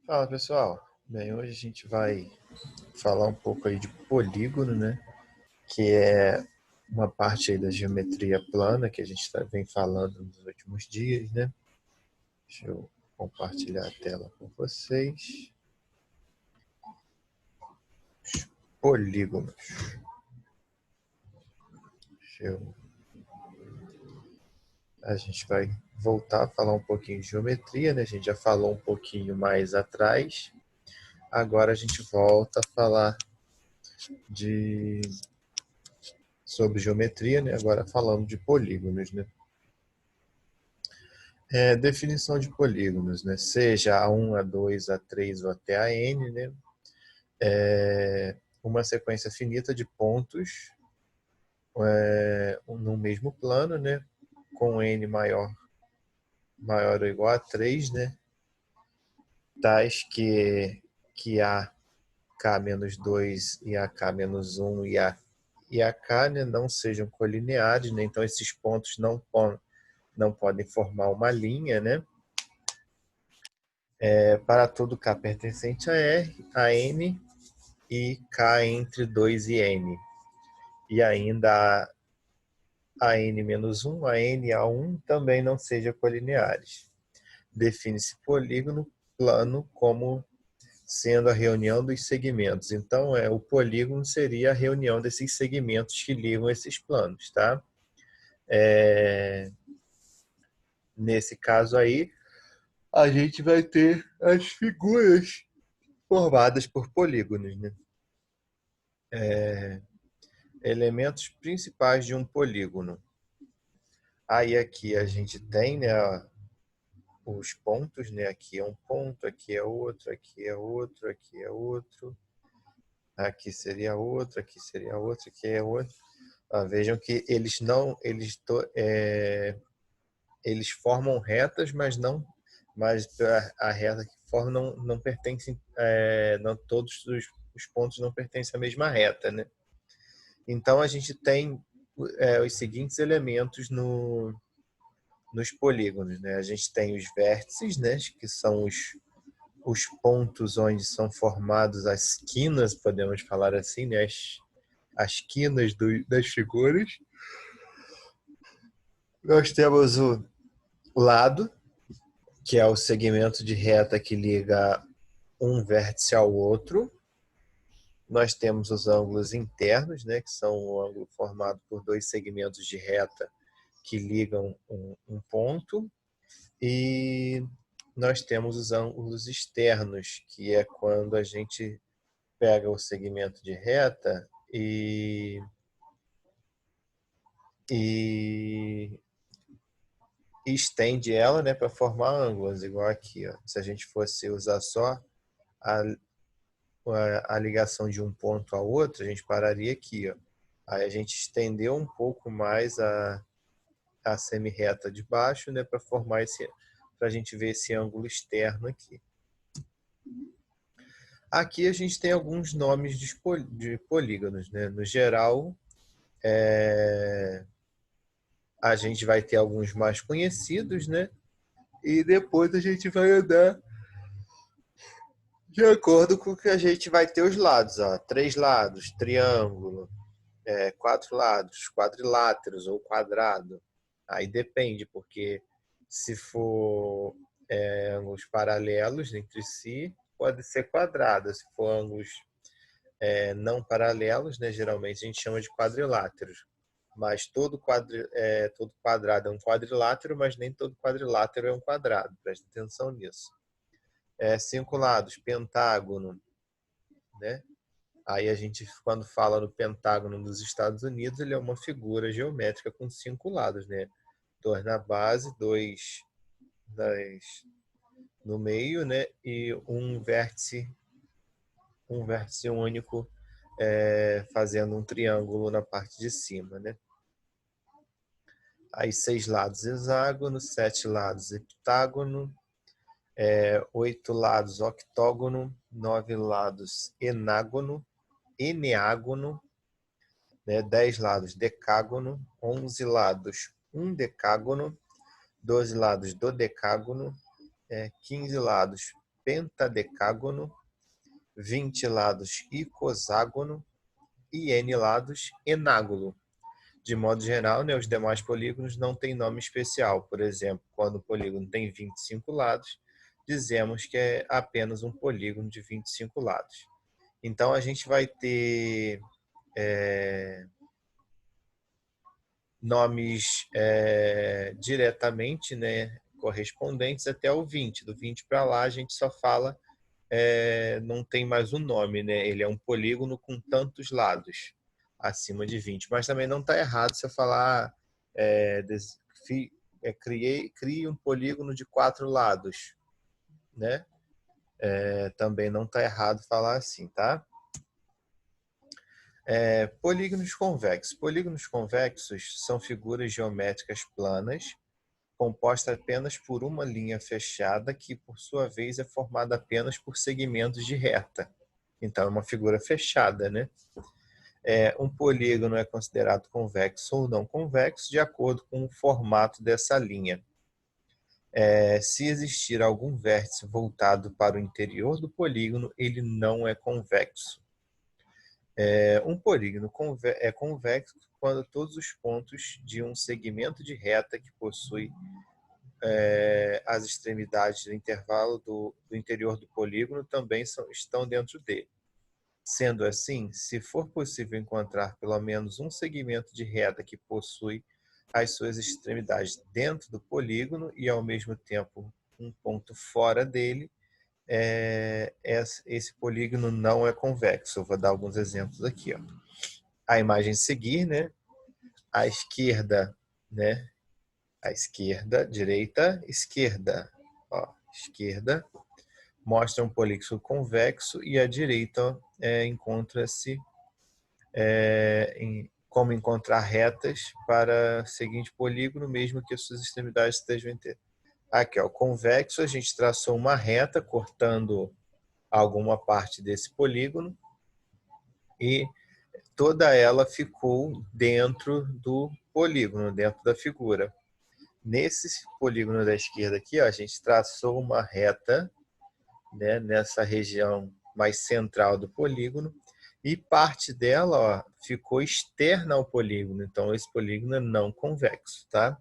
Fala pessoal, bem, hoje a gente vai falar um pouco aí de polígono, né? Que é uma parte aí da geometria plana que a gente vem falando nos últimos dias, né? Deixa eu compartilhar a tela com vocês. Polígonos. Deixa eu... A gente vai voltar a falar um pouquinho de geometria, né? A gente já falou um pouquinho mais atrás. Agora a gente volta a falar de sobre geometria, né? Agora falando de polígonos, né? Definição de polígonos, né? Seja A1, A2, A3 ou até a N, né? Uma sequência finita de pontos no mesmo plano, né? Com N maior ou igual a 3, né? Tais que A K-2 e AK menos 1 e AK, né, não sejam colineares, né? Então esses pontos não podem formar uma linha, né? Para todo K pertencente a R, a N e K entre 2 e N. E ainda a N-1, a N e a 1 também não sejam colineares. Define-se polígono plano como sendo a reunião dos segmentos. Então, o polígono seria a reunião desses segmentos que ligam esses planos, tá? Nesse caso aí, a gente vai ter as figuras formadas por polígonos, né? Elementos principais de um polígono. Aí aqui a gente tem, né, os pontos, né? Aqui é um ponto, aqui é outro, aqui é outro, aqui é outro, aqui seria outro, aqui seria outro, aqui é outro. Vejam que eles não, eles formam retas, mas a reta que formam não pertencem, não todos os pontos não pertencem à mesma reta, né? Então a gente tem os seguintes elementos nos polígonos, né? A gente tem os vértices, né? Que são os pontos onde são formados as quinas, podemos falar assim, né? As quinas das figuras. Nós temos o lado, que é o segmento de reta que liga um vértice ao outro. Nós temos os ângulos internos, né? Que são o ângulo formado por dois segmentos de reta que ligam um ponto. E nós temos os ângulos externos, que é quando a gente pega o segmento de reta e estende ela, né, para formar ângulos, igual aqui. Ó. Se a gente fosse usar só a, a ligação de um ponto ao outro, a gente pararia aqui. Ó. Aí a gente estendeu um pouco mais a semi-reta de baixo, né, para formar para a gente ver esse ângulo externo aqui. Aqui a gente tem alguns nomes de polígonos, né? No geral, a gente vai ter alguns mais conhecidos, né? E depois a gente vai andar de acordo com que a gente vai ter os lados, ó. 3 lados, triângulo, 4 lados, quadriláteros ou quadrado. Aí depende, porque se for ângulos paralelos entre si, pode ser quadrado. Se for ângulos não paralelos, né, geralmente a gente chama de quadriláteros. Mas todo quadrado é um quadrilátero, mas nem todo quadrilátero é um quadrado. Presta atenção nisso. 5 lados, pentágono, né? Aí a gente, quando fala no pentágono dos Estados Unidos, ele é uma figura geométrica com 5 lados, né? 2 na base, 2 no meio, né? E um vértice único fazendo um triângulo na parte de cima, né? Aí 6 lados hexágono, 7 lados heptágono, 8 lados octógono, 9 lados eneágono, né? 10 lados decágono, 11 lados undecágono, 12 lados dodecágono, 15 lados pentadecágono, 20 lados icoságono e n lados enágono. De modo geral, né, os demais polígonos não têm nome especial. Por exemplo, quando o polígono tem 25 lados, dizemos que é apenas um polígono de 25 lados. Então, a gente vai ter nomes diretamente, né, correspondentes até o 20. Do 20 para lá, a gente só fala, não tem mais um nome, né? Ele é um polígono com tantos lados, acima de 20. Mas também não está errado se eu falar, crie um polígono de 4 lados, né? Também não está errado falar assim, tá? Polígonos convexos. Polígonos convexos são figuras geométricas planas, composta apenas por uma linha fechada que, por sua vez, é formada apenas por segmentos de reta. Então, é uma figura fechada, né? Um polígono é considerado convexo ou não convexo de acordo com o formato dessa linha. Se existir algum vértice voltado para o interior do polígono, ele não é convexo. Um polígono é convexo quando todos os pontos de um segmento de reta que possui as extremidades do intervalo do interior do polígono também estão dentro dele. Sendo assim, se for possível encontrar pelo menos um segmento de reta que possui as suas extremidades dentro do polígono e, ao mesmo tempo, um ponto fora dele, esse polígono não é convexo. Eu vou dar alguns exemplos aqui. Ó. A imagem a seguir, né? À esquerda, né? À esquerda, direita, esquerda. Ó, esquerda mostra um polígono convexo e à direita encontra-se como encontrar retas para o seguinte polígono, mesmo que as suas extremidades estejam inteiras. Aqui, ó, convexo, a gente traçou uma reta cortando alguma parte desse polígono e toda ela ficou dentro do polígono, dentro da figura. Nesse polígono da esquerda aqui, ó, a gente traçou uma reta, né, nessa região mais central do polígono e parte dela, ó, ficou externa ao polígono. Então, esse polígono é não convexo, tá?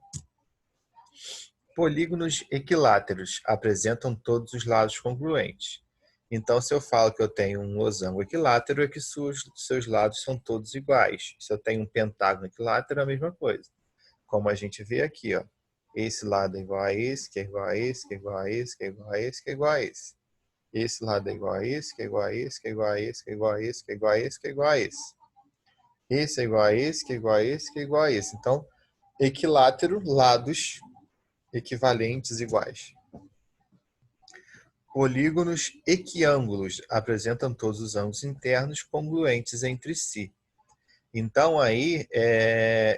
Polígonos equiláteros apresentam todos os lados congruentes. Então, se eu falo que eu tenho um losango equilátero, é que seus lados são todos iguais. Se eu tenho um pentágono equilátero, é a mesma coisa. Como a gente vê aqui, ó. Esse lado é igual a esse, que é igual a esse, que é igual a esse, que é igual a esse, que é igual a esse. Esse lado é igual a esse, que é igual a esse, que é igual a esse, que é igual a esse, que é igual a esse, que é igual a esse. Esse é igual a esse, que é igual a esse, que é igual a esse. Então, equilátero, lados equivalentes iguais. Polígonos equiângulos apresentam todos os ângulos internos congruentes entre si. Então, aí,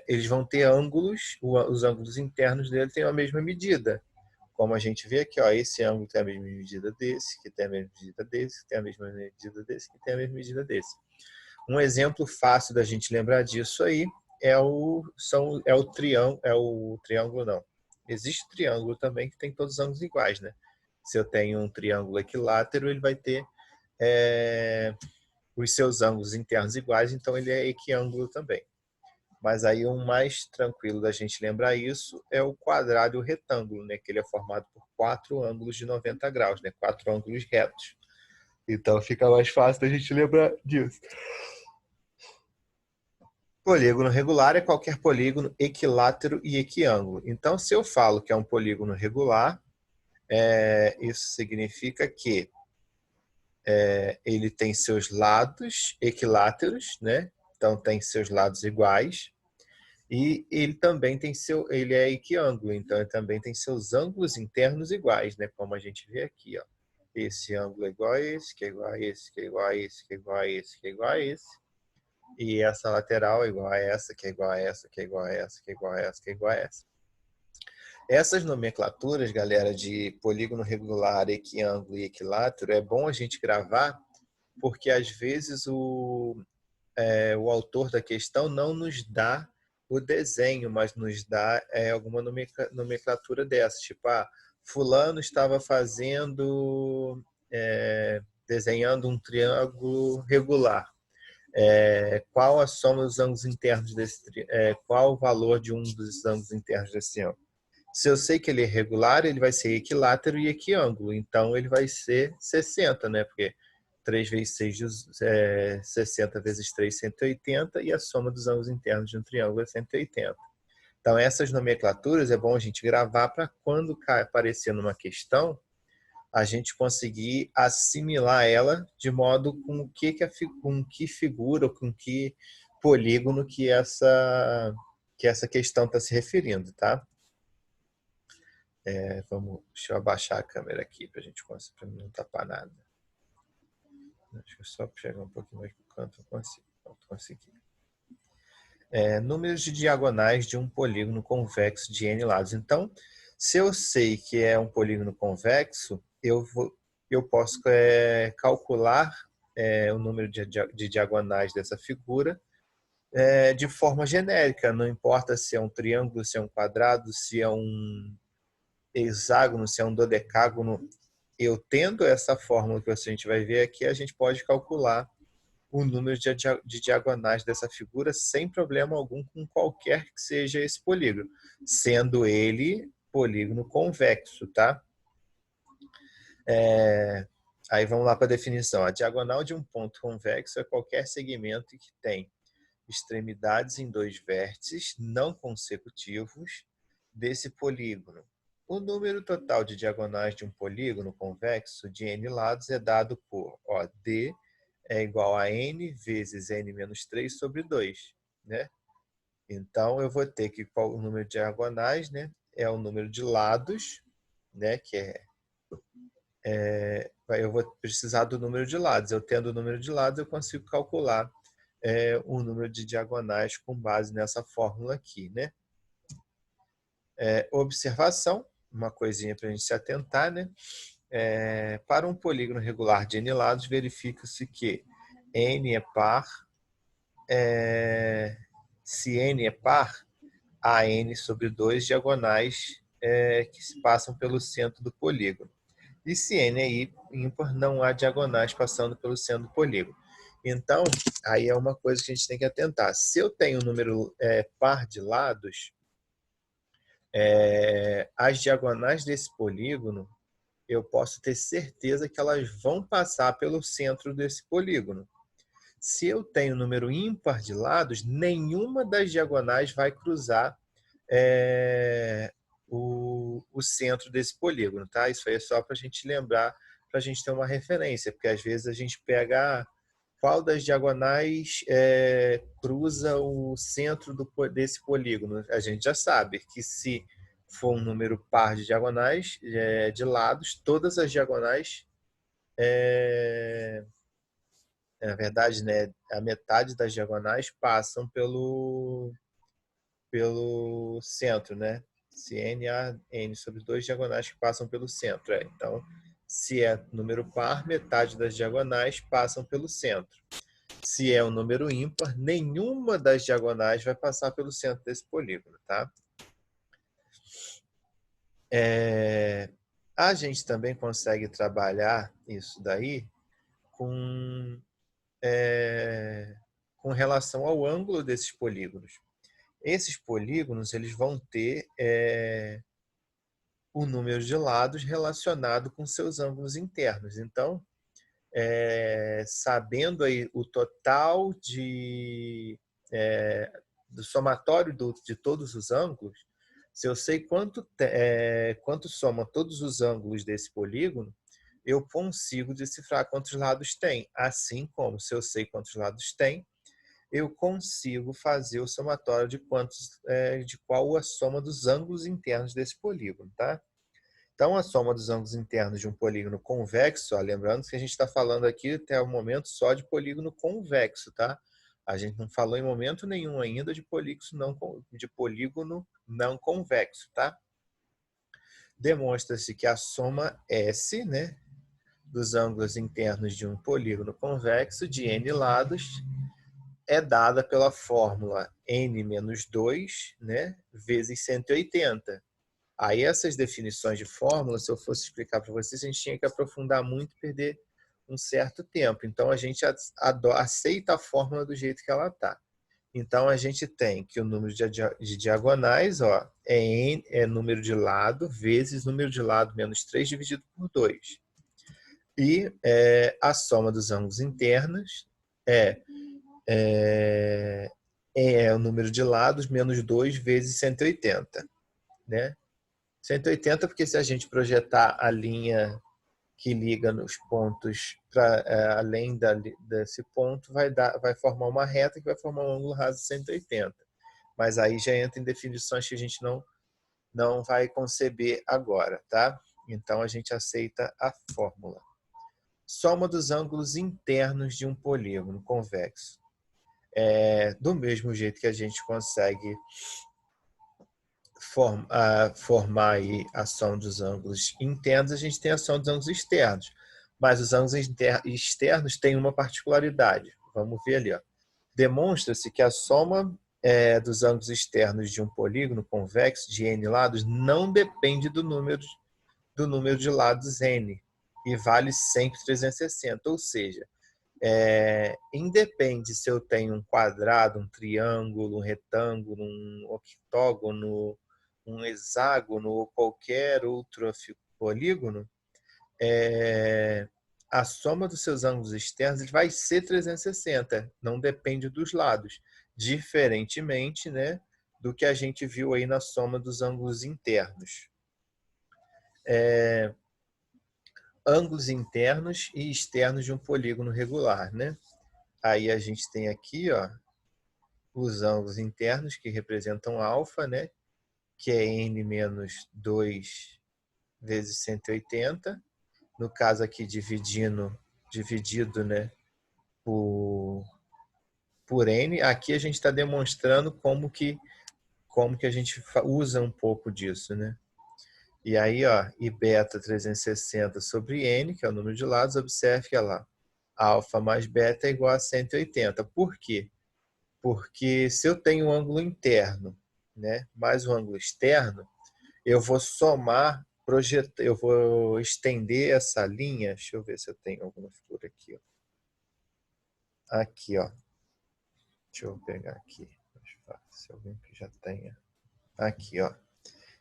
eles vão ter ângulos, os ângulos internos dele têm a mesma medida. Como a gente vê aqui, ó, esse ângulo tem a mesma medida desse, que tem a mesma medida desse, que tem a mesma medida desse, que tem a mesma medida desse. Um exemplo fácil da gente lembrar disso aí é o triângulo, não. Existe triângulo também que tem todos os ângulos iguais, né? Se eu tenho um triângulo equilátero, ele vai ter os seus ângulos internos iguais, então ele é equiângulo também. Mas aí o mais tranquilo da gente lembrar isso é o quadrado e o retângulo, né? Que ele é formado por 4 ângulos de 90 graus, né? 4 ângulos retos. Então fica mais fácil da gente lembrar disso. Polígono regular é qualquer polígono equilátero e equiângulo. Então, se eu falo que é um polígono regular, isso significa que ele tem seus lados equiláteros, né? Então tem seus lados iguais. E ele também tem ele é equiângulo, então ele também tem seus ângulos internos iguais, né? Como a gente vê aqui, ó. Esse ângulo é igual a esse, que é igual a esse, que é igual a esse, que é igual a esse, que é igual a esse. E essa lateral é igual a essa, que é igual a essa, que é igual a essa, que é igual a essa, que é igual a essa. Essas nomenclaturas, galera, de polígono regular, equiângulo e equilátero, é bom a gente gravar, porque às vezes o autor da questão não nos dá o desenho, mas nos dá alguma nomenclatura dessa. Tipo, fulano estava fazendo desenhando um triângulo regular. Qual a soma dos ângulos internos qual o valor de um dos ângulos internos desse ângulo? Se eu sei que ele é regular, ele vai ser equilátero e equiângulo. Então, ele vai ser 60, né? Porque 3 vezes 6, 60 vezes 3, 180, e a soma dos ângulos internos de um triângulo é 180. Então, essas nomenclaturas é bom a gente gravar para quando aparecer numa questão, a gente conseguir assimilar ela de modo com que figura, com que polígono que essa questão está se referindo, tá? Deixa eu abaixar a câmera aqui para a gente conseguir, para não tapar nada. Deixa eu só chegar um pouquinho mais para o canto, eu consigo. Consegui. Números de diagonais de um polígono convexo de n lados. Então, se eu sei que é um polígono convexo, eu posso calcular o número de diagonais dessa figura de forma genérica. Não importa se é um triângulo, se é um quadrado, se é um hexágono, se é um dodecágono. Eu tendo essa fórmula que a gente vai ver aqui, a gente pode calcular o número de diagonais dessa figura sem problema algum com qualquer que seja esse polígono, sendo ele polígono convexo, tá? Aí vamos lá para a definição. A diagonal de um ponto convexo é qualquer segmento que tem extremidades em dois vértices não consecutivos desse polígono. O número total de diagonais de um polígono convexo de n lados é dado por D é igual a n vezes n menos 3 sobre 2. Né? Então, eu vou ter que o número de diagonais, né, é o número de lados, né, eu vou precisar do número de lados. Eu tendo o número de lados, eu consigo calcular o número de diagonais com base nessa fórmula aqui. Né? Observação, uma coisinha para a gente se atentar, né? Para um polígono regular de n lados, verifica-se que n é par. Se n é par, há n sobre 2 diagonais que se passam pelo centro do polígono. E se n é ímpar, não há diagonais passando pelo centro do polígono. Então, aí é uma coisa que a gente tem que atentar. Se eu tenho um número par de lados, as diagonais desse polígono, eu posso ter certeza que elas vão passar pelo centro desse polígono. Se eu tenho um número ímpar de lados, nenhuma das diagonais vai cruzar o centro desse polígono. Tá? Isso aí é só para a gente lembrar, para a gente ter uma referência, porque às vezes a gente pega qual das diagonais cruza o centro desse polígono. A gente já sabe que se for um número par de diagonais, de lados, todas as diagonais, na verdade, né, a metade das diagonais passam pelo centro, né? Se n há n sobre 2 diagonais que passam pelo centro. Então, se é número par, metade das diagonais passam pelo centro. Se é um número ímpar, nenhuma das diagonais vai passar pelo centro desse polígono, tá? A gente também consegue trabalhar isso daí com relação ao ângulo desses polígonos. Esses polígonos eles vão ter o número de lados relacionado com seus ângulos internos. Então, sabendo aí o total do somatório de todos os ângulos, se eu sei quanto soma todos os ângulos desse polígono, eu consigo decifrar quantos lados tem. Assim como, se eu sei quantos lados tem, eu consigo fazer o somatório de qual a soma dos ângulos internos desse polígono. Tá? Então, a soma dos ângulos internos de um polígono convexo, lembrando que a gente está falando aqui até o momento só de polígono convexo, tá? A gente não falou em momento nenhum ainda de polígono não convexo, tá? Demonstra-se que a soma S, né, dos ângulos internos de um polígono convexo de n lados é dada pela fórmula n menos 2, né, vezes 180. Aí essas definições de fórmula, se eu fosse explicar para vocês, a gente tinha que aprofundar muito e perder um certo tempo. Então, a gente aceita a fórmula do jeito que ela está. Então, a gente tem que o número de diagonais ó, é número de lado vezes número de lado menos 3 dividido por 2. E a soma dos ângulos internos é o número de lados menos 2 vezes 180. Né? 180 porque se a gente projetar a linha que liga nos pontos além desse ponto, vai formar uma reta que vai formar um ângulo raso de 180. Mas aí já entra em definições que a gente não vai conceber agora, tá? Então a gente aceita a fórmula. Soma dos ângulos internos de um polígono convexo. Do mesmo jeito que a gente consegue formar aí a soma dos ângulos internos, a gente tem a soma dos ângulos externos. Mas os ângulos externos têm uma particularidade. Vamos ver ali. Demonstra-se que a soma dos ângulos externos de um polígono convexo de n lados não depende do número de lados n e vale sempre 360. Ou seja, independe se eu tenho um quadrado, um triângulo, um retângulo, um octógono, um hexágono ou qualquer outro polígono, a soma dos seus ângulos externos vai ser 360, não depende dos lados, diferentemente, né, do que a gente viu aí na soma dos ângulos internos. Ângulos internos e externos de um polígono regular, né? Aí a gente tem aqui, ó, os ângulos internos que representam alfa, né? Que é n menos 2 vezes 180. No caso aqui, dividido, né, por n. Aqui a gente está demonstrando como que a gente usa um pouco disso, né? E aí, ó, e beta 360 sobre n, que é o número de lados, observe que lá, alfa mais beta é igual a 180. Por quê? Porque se eu tenho um ângulo interno, né, mais um ângulo externo, eu vou somar, eu vou estender essa linha. Deixa eu ver se eu tenho alguma figura aqui. Ó. Aqui, ó. Deixa eu pegar aqui. Se alguém que já tenha. Aqui, ó.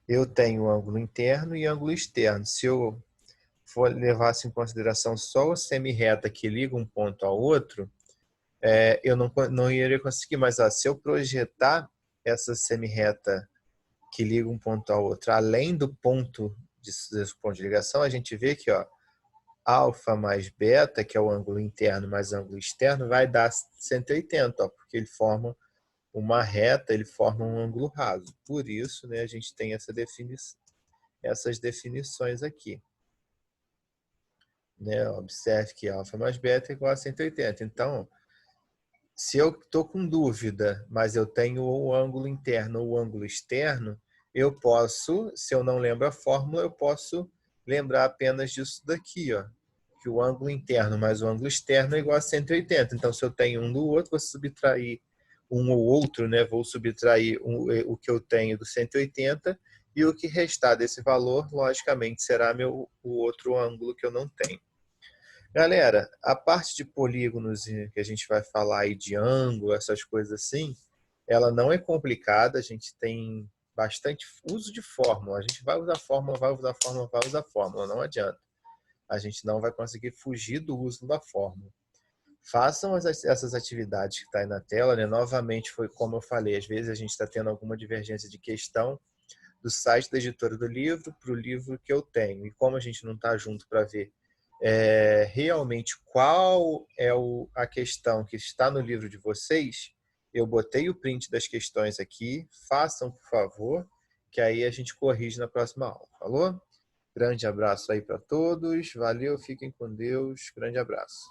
Eu tenho ângulo interno e ângulo externo. Se eu for levar em consideração só a semi-reta que liga um ponto ao outro, eu não iria conseguir. Mas ó, se eu projetar essa semi-reta que liga um ponto ao outro, além do ponto desse ponto de ligação, a gente vê que ó, alfa mais beta, que é o ângulo interno mais ângulo externo, vai dar 180, ó, porque ele forma uma reta, ele forma um ângulo raso. Por isso, né, a gente tem essas definições aqui. Né? Observe que alfa mais beta é igual a 180. Então, se eu estou com dúvida, mas eu tenho o ângulo interno ou o ângulo externo, eu posso, se eu não lembro a fórmula, eu posso lembrar apenas disso daqui, ó, que o ângulo interno mais o ângulo externo é igual a 180. Então, se eu tenho um do outro, vou subtrair um ou outro, né? Vou subtrair o que eu tenho do 180 e o que restar desse valor, logicamente, será o outro ângulo que eu não tenho. Galera, a parte de polígonos que a gente vai falar aí de ângulo, essas coisas assim, ela não é complicada, a gente tem bastante uso de fórmula. A gente vai usar fórmula, vai usar fórmula, vai usar fórmula, não adianta. A gente não vai conseguir fugir do uso da fórmula. Façam essas atividades que está aí na tela, né? Novamente, foi como eu falei, às vezes a gente está tendo alguma divergência de questão do site da editora do livro para o livro que eu tenho. E como a gente não está junto para ver realmente qual é a questão que está no livro de vocês, eu botei o print das questões aqui, façam por favor, que aí a gente corrige na próxima aula, falou? Grande abraço aí para todos, valeu, fiquem com Deus, grande abraço.